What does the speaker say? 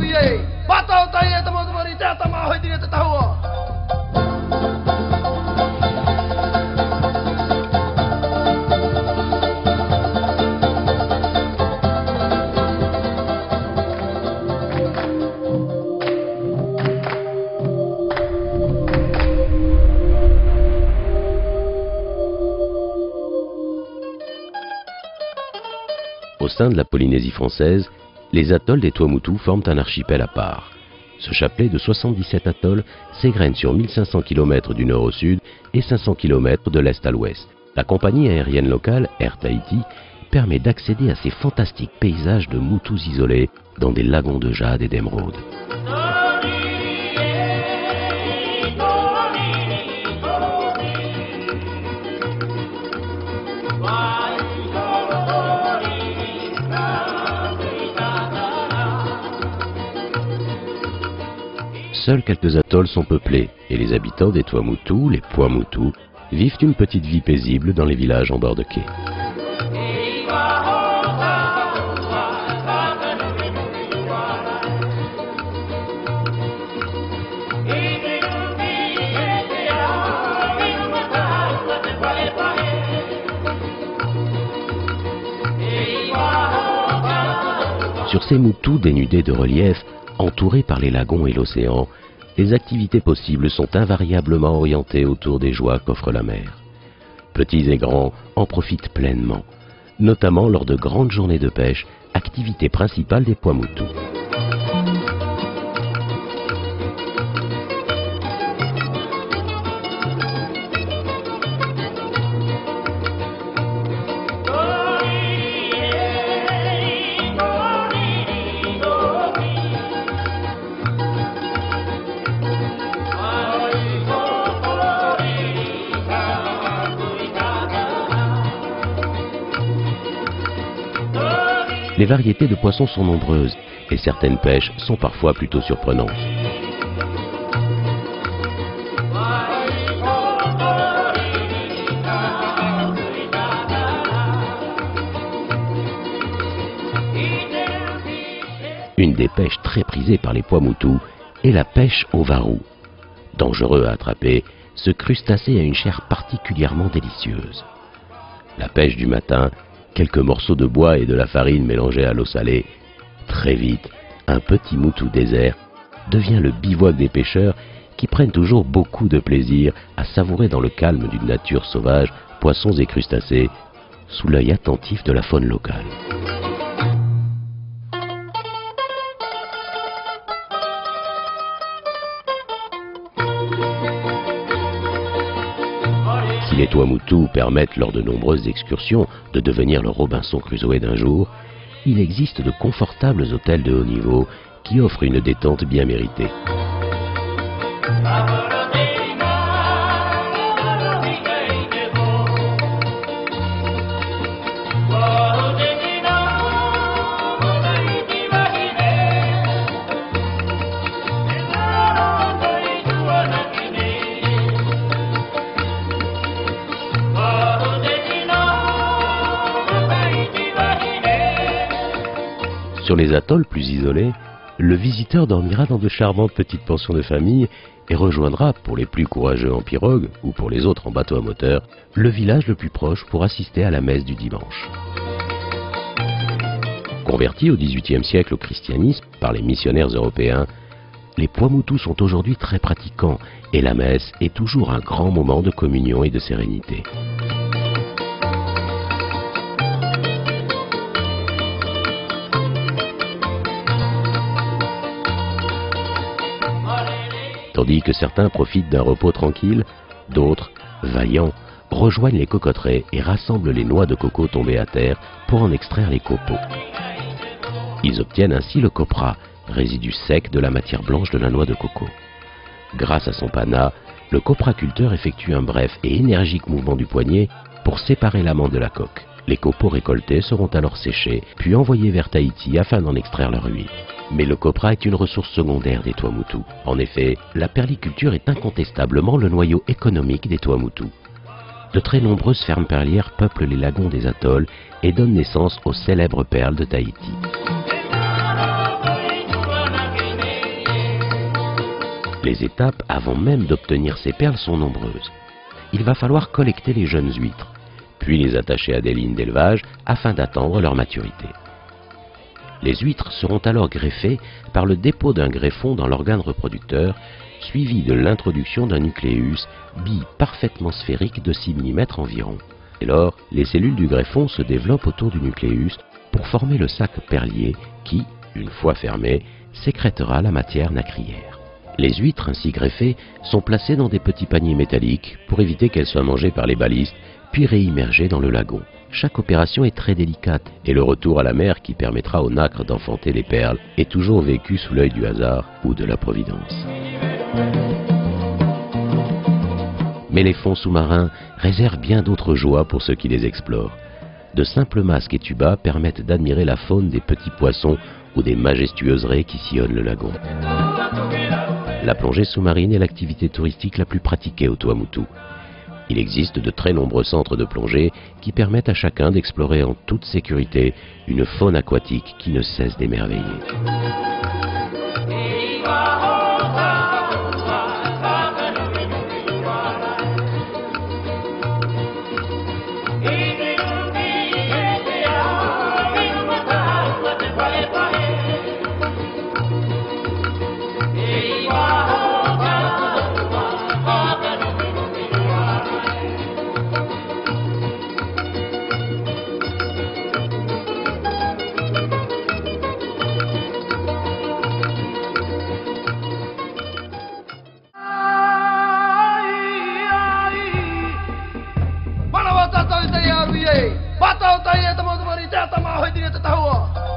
piye. Batal tanya teman-teman ini datang mau ini tahu. Au sein de la Polynésie française, les atolls des Tuamotu forment un archipel à part. Ce chapelet de 77 atolls s'égrène sur 1500 km du nord au sud et 500 km de l'est à l'ouest. La compagnie aérienne locale, Air Tahiti, permet d'accéder à ces fantastiques paysages de moutous isolés dans des lagons de jade et d'émeraude. Seuls quelques atolls sont peuplés et les habitants des Tuamotu, les Puamotu, vivent une petite vie paisible dans les villages en bord de quai. Sur ces moutous dénudés de relief, entourés par les lagons et l'océan, les activités possibles sont invariablement orientées autour des joies qu'offre la mer. Petits et grands en profitent pleinement, notamment lors de grandes journées de pêche, activité principale des Puamotu. Les variétés de poissons sont nombreuses et certaines pêches sont parfois plutôt surprenantes. Une des pêches très prisées par les Puamotu est la pêche au varou. Dangereux à attraper, ce crustacé a une chair particulièrement délicieuse. La pêche du matin, quelques morceaux de bois et de la farine mélangés à l'eau salée. Très vite, un petit moutou désert devient le bivouac des pêcheurs qui prennent toujours beaucoup de plaisir à savourer dans le calme d'une nature sauvage poissons et crustacés sous l'œil attentif de la faune locale. Si les Tuamotu permettent lors de nombreuses excursions de devenir le Robinson Crusoe d'un jour, il existe de confortables hôtels de haut niveau qui offrent une détente bien méritée. Sur les atolls plus isolés, le visiteur dormira dans de charmantes petites pensions de famille et rejoindra, pour les plus courageux en pirogue ou pour les autres en bateau à moteur, le village le plus proche pour assister à la messe du dimanche. Convertis au XVIIIe siècle au christianisme par les missionnaires européens, les Puamotu sont aujourd'hui très pratiquants et la messe est toujours un grand moment de communion et de sérénité. Tandis que certains profitent d'un repos tranquille, d'autres, vaillants, rejoignent les cocoteraies et rassemblent les noix de coco tombées à terre pour en extraire les copeaux. Ils obtiennent ainsi le copra, résidu sec de la matière blanche de la noix de coco. Grâce à son pana, le copraculteur effectue un bref et énergique mouvement du poignet pour séparer l'amande de la coque. Les copeaux récoltés seront alors séchés, puis envoyés vers Tahiti afin d'en extraire leur huile. Mais le copra est une ressource secondaire des Tuamotu. En effet, la perliculture est incontestablement le noyau économique des Tuamotu. De très nombreuses fermes perlières peuplent les lagons des atolls et donnent naissance aux célèbres perles de Tahiti. Les étapes avant même d'obtenir ces perles sont nombreuses. Il va falloir collecter les jeunes huîtres, puis les attacher à des lignes d'élevage afin d'attendre leur maturité. Les huîtres seront alors greffées par le dépôt d'un greffon dans l'organe reproducteur, suivi de l'introduction d'un nucléus, bille parfaitement sphérique de 6 mm environ. Dès lors, les cellules du greffon se développent autour du nucléus pour former le sac perlier qui, une fois fermé, sécrétera la matière nacrière. Les huîtres ainsi greffées sont placées dans des petits paniers métalliques pour éviter qu'elles soient mangées par les balistes, puis réimmergées dans le lagon. Chaque opération est très délicate et le retour à la mer qui permettra au nacre d'enfanter les perles est toujours vécu sous l'œil du hasard ou de la providence. Mais les fonds sous-marins réservent bien d'autres joies pour ceux qui les explorent. De simples masques et tubas permettent d'admirer la faune des petits poissons ou des majestueuses raies qui sillonnent le lagon. La plongée sous-marine est l'activité touristique la plus pratiquée au Tuamotu. Il existe de très nombreux centres de plongée qui permettent à chacun d'explorer en toute sécurité une faune aquatique qui ne cesse d'émerveiller. Mana wata tau te ia ruie. Patau tai e tamo tamo ni te tama hoi dire te tahua.